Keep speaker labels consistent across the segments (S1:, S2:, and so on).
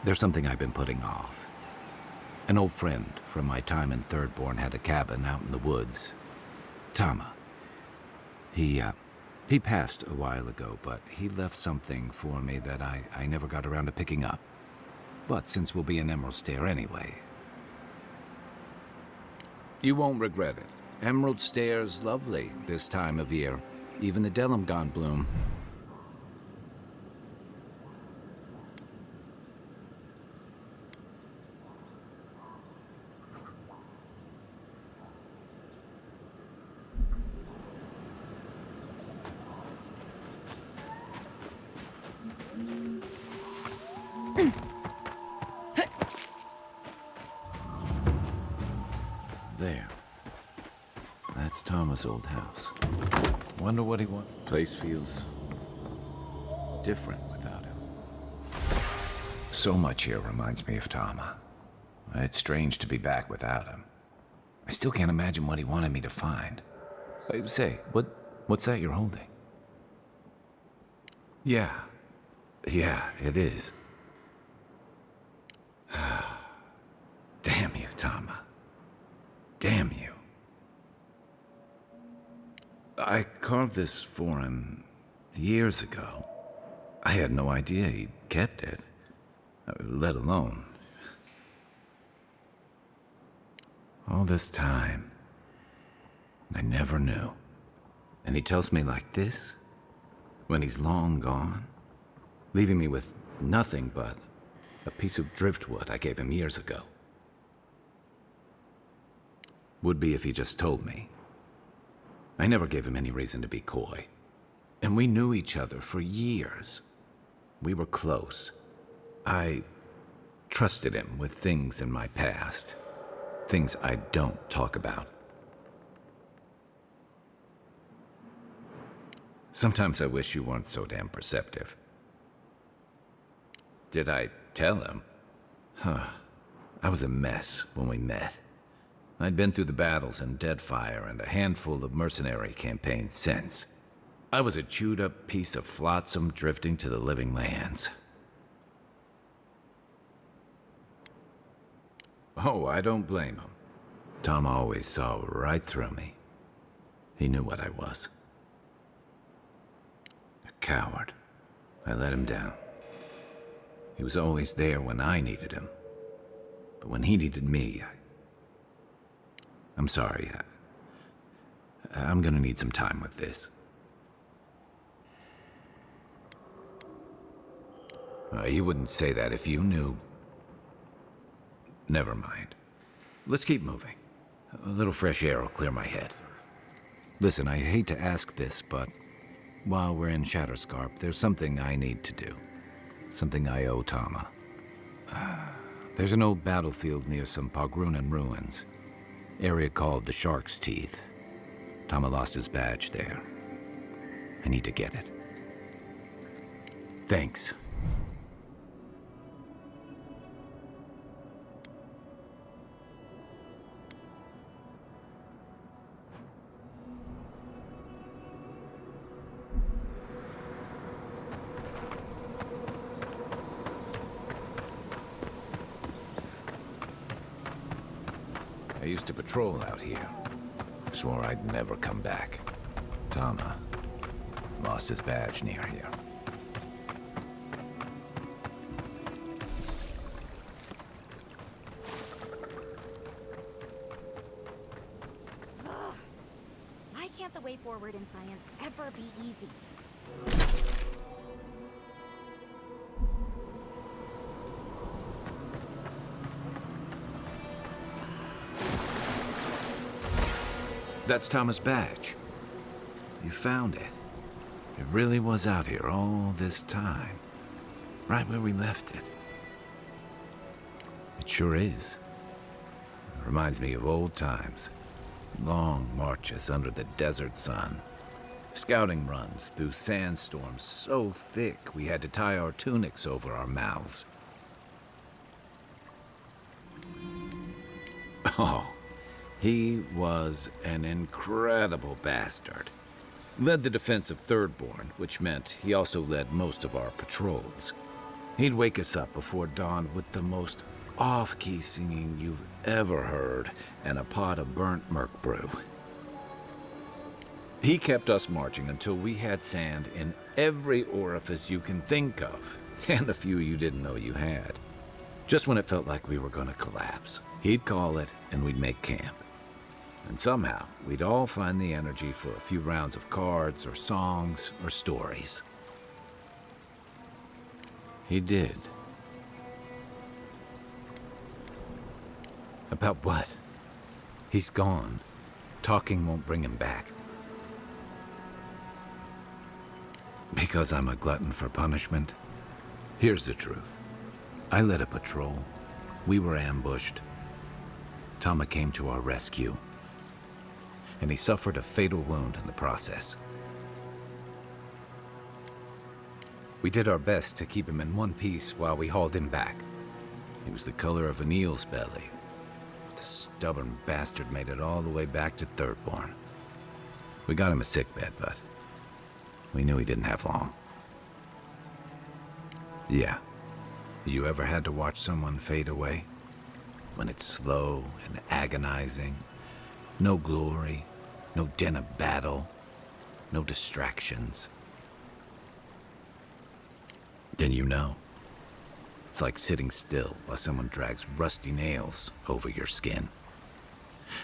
S1: There's something I've been putting off. An old friend from my time in Thirdborn had a cabin out in the woods. Tama. He passed a while ago, but he left something for me that I never got around to picking up. But since we'll be in Emerald Stair anyway... You won't regret it. Emerald Stair's lovely this time of year. Even the Delumgon bloom. There. That's Tama's old house. Wonder what he wants. Place feels different without him. So much here reminds me of Tama. It's strange to be back without him. I still can't imagine what he wanted me to find. Say, what's that you're holding? Yeah, it is. Damn you, Tama. Damn you. I carved this for him years ago. I had no idea he'd kept it, let alone. All this time, I never knew. And he tells me like this, when he's long gone, leaving me with nothing but a piece of driftwood I gave him years ago. Would be if he just told me. I never gave him any reason to be coy. And we knew each other for years. We were close. I trusted him with things in my past. Things I don't talk about. Sometimes I wish you weren't so damn perceptive. Did I tell him? I was a mess when we met. I'd been through the battles in Deadfire and a handful of mercenary campaigns since. I was a chewed-up piece of flotsam drifting to the living lands. Oh, I don't blame him. Tom always saw right through me. He knew what I was. A coward. I let him down. He was always there when I needed him. But when he needed me, I'm sorry. I'm gonna need some time with this. You wouldn't say that if you knew. Never mind. Let's keep moving. A little fresh air will clear my head. Listen, I hate to ask this, but while we're in Shatterscarp, there's something I need to do. Something I owe Tama. There's an old battlefield near some Pogrunan ruins. Area called the Shark's Teeth. Tama lost his badge there. I need to get it. Thanks. I used to patrol out here. Swore I'd never come back. Tama lost his badge near here.
S2: Why can't the way forward in science ever be easy?
S1: That's Tama's badge. You found it. It really was out here all this time. Right where we left it. It sure is. It reminds me of old times. Long marches under the desert sun. Scouting runs through sandstorms so thick we had to tie our tunics over our mouths. Oh. He was an incredible bastard. Led the defense of Thirdborn, which meant he also led most of our patrols. He'd wake us up before dawn with the most off-key singing you've ever heard and a pot of burnt merc brew. He kept us marching until we had sand in every orifice you can think of, and a few you didn't know you had. Just when it felt like we were going to collapse, he'd call it and we'd make camp. And somehow, we'd all find the energy for a few rounds of cards or songs or stories. He did. About what? He's gone. Talking won't bring him back. Because I'm a glutton for punishment? Here's the truth. I led a patrol. We were ambushed. Tama came to our rescue. And he suffered a fatal wound in the process. We did our best to keep him in one piece while we hauled him back. He was the color of an eel's belly. The stubborn bastard made it all the way back to Thirdborn. We got him a sickbed, but we knew he didn't have long. Yeah. You ever had to watch someone fade away? When it's slow and agonizing, no glory, no din of battle, no distractions. Then you know. It's like sitting still while someone drags rusty nails over your skin.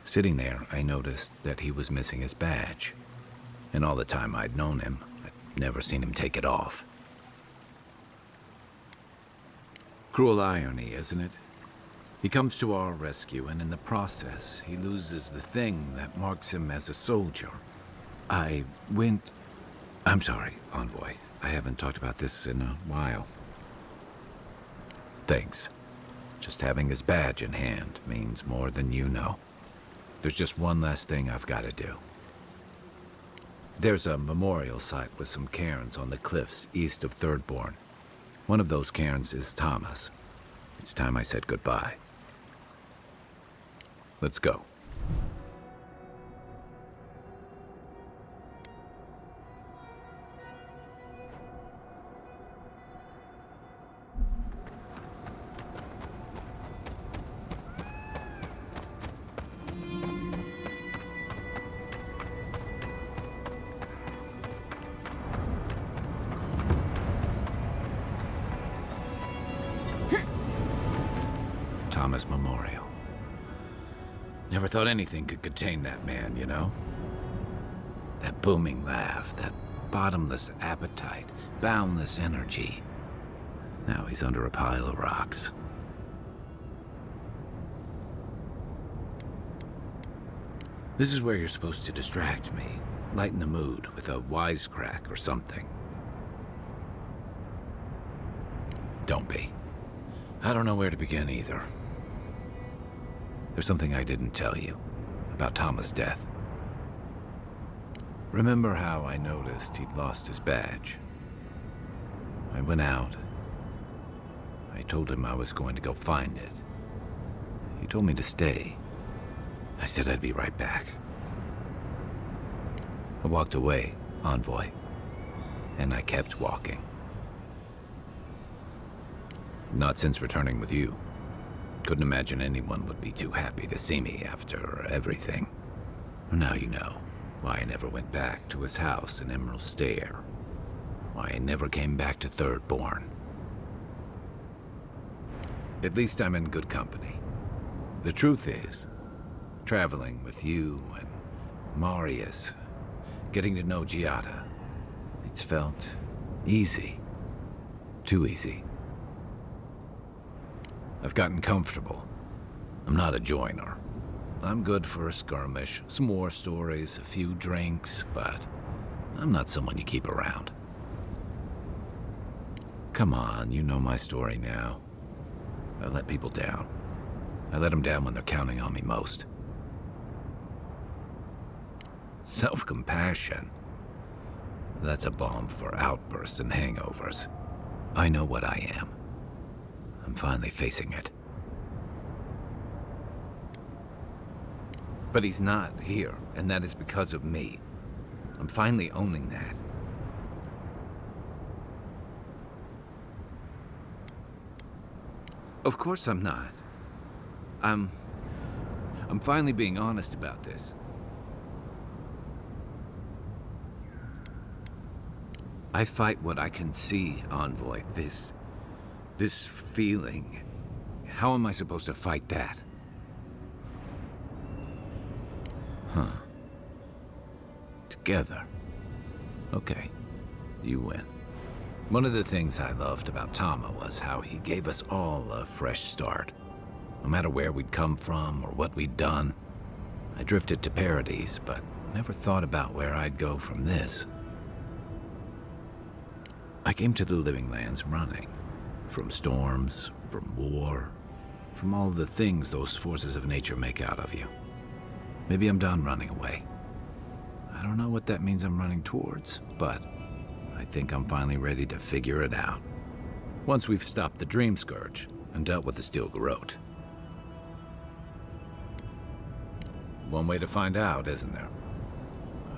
S1: Sitting there, I noticed that he was missing his badge. And all the time I'd known him, I'd never seen him take it off. Cruel irony, isn't it? He comes to our rescue, and in the process, he loses the thing that marks him as a soldier. I'm sorry, Envoy. I haven't talked about this in a while. Thanks. Just having his badge in hand means more than you know. There's just one last thing I've got to do. There's a memorial site with some cairns on the cliffs east of Thirdborn. One of those cairns is Tama's. It's time I said goodbye. Let's go. Tama's memorial. Never thought anything could contain that man, you know? That booming laugh, that bottomless appetite, boundless energy. Now he's under a pile of rocks. This is where you're supposed to distract me, lighten the mood with a wisecrack or something. Don't be. I don't know where to begin either. There's something I didn't tell you about Tama's death. Remember how I noticed he'd lost his badge? I went out. I told him I was going to go find it. He told me to stay. I said I'd be right back. I walked away, Envoy, and I kept walking. Not since returning with you. Couldn't imagine anyone would be too happy to see me after everything. Now you know why I never went back to his house in Emerald Stair. Why I never came back to Thirdborn. At least I'm in good company. The truth is, traveling with you and Marius, getting to know Giada, it's felt easy. Too easy. I've gotten comfortable. I'm not a joiner. I'm good for a skirmish, some war stories, a few drinks, but I'm not someone you keep around. Come on, you know my story now. I let people down. I let them down when they're counting on me most. Self-compassion. That's a balm for outbursts and hangovers. I know what I am. I'm finally facing it. But he's not here, and that is because of me. I'm finally owning that. Of course I'm not. I'm finally being honest about this. I fight what I can see, Envoy. This feeling. How am I supposed to fight that? Huh. Together. Okay. You win. One of the things I loved about Tama was how he gave us all a fresh start. No matter where we'd come from or what we'd done. I drifted to Paradise, but never thought about where I'd go from this. I came to the Living Lands running. From storms, from war, from all the things those forces of nature make out of you. Maybe I'm done running away. I don't know what that means I'm running towards, but I think I'm finally ready to figure it out. Once we've stopped the Dream Scourge and dealt with the Steel Garrote. One way to find out, isn't there?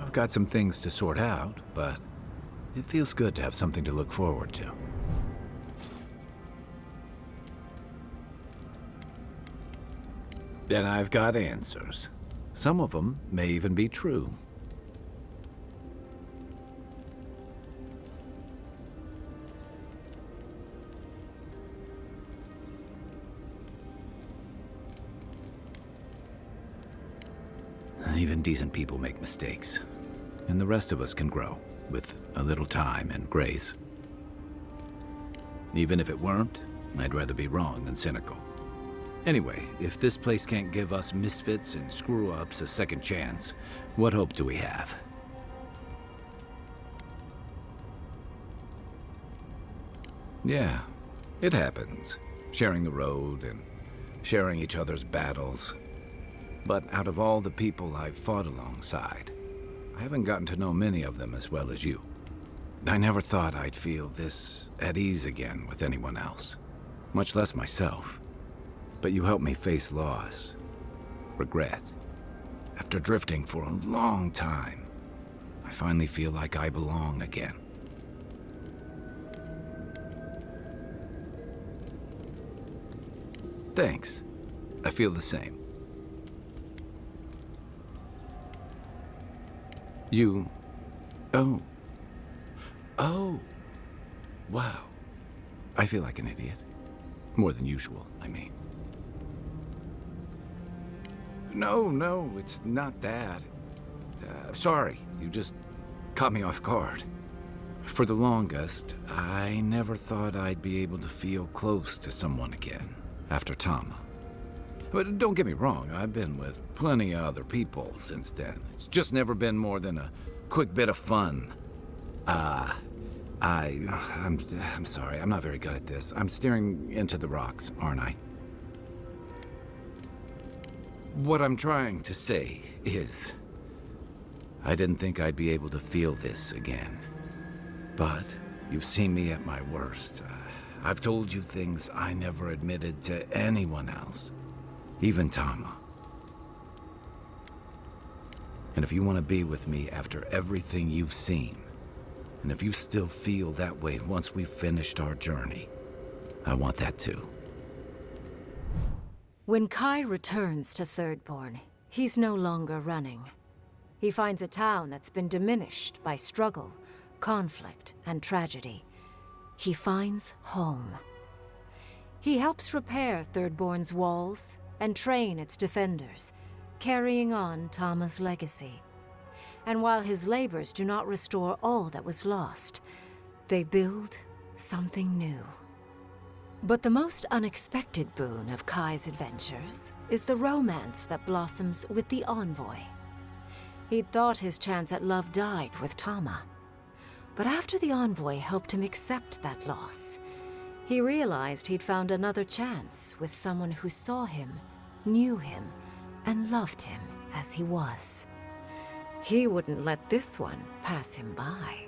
S1: I've got some things to sort out, but it feels good to have something to look forward to. Then I've got answers. Some of them may even be true. Even decent people make mistakes. And the rest of us can grow, with a little time and grace. Even if it weren't, I'd rather be wrong than cynical. Anyway, if this place can't give us misfits and screw-ups a second chance, what hope do we have? Yeah, it happens. Sharing the road and sharing each other's battles. But out of all the people I've fought alongside, I haven't gotten to know many of them as well as you. I never thought I'd feel this at ease again with anyone else, much less myself. But you helped me face loss, regret. After drifting for a long time, I finally feel like I belong again. Thanks. I feel the same. You... Oh. Oh. Wow. I feel like an idiot. More than usual, I mean. No, it's not that. Sorry, you just caught me off guard. For the longest, I never thought I'd be able to feel close to someone again after Tama. But don't get me wrong, I've been with plenty of other people since then. It's just never been more than a quick bit of fun. I'm sorry, I'm not very good at this. I'm staring into the rocks, aren't I? What I'm trying to say is, I didn't think I'd be able to feel this again. But you've seen me at my worst. I've told you things I never admitted to anyone else. Even Tama. And if you want to be with me after everything you've seen, and if you still feel that way once we've finished our journey, I want that too.
S3: When Kai returns to Thirdborn, he's no longer running. He finds a town that's been diminished by struggle, conflict, and tragedy. He finds home. He helps repair Thirdborn's walls and train its defenders, carrying on Tama's legacy. And while his labors do not restore all that was lost, they build something new. But the most unexpected boon of Kai's adventures is the romance that blossoms with the Envoy. He'd thought his chance at love died with Tama. But after the Envoy helped him accept that loss, he realized he'd found another chance with someone who saw him, knew him, and loved him as he was. He wouldn't let this one pass him by.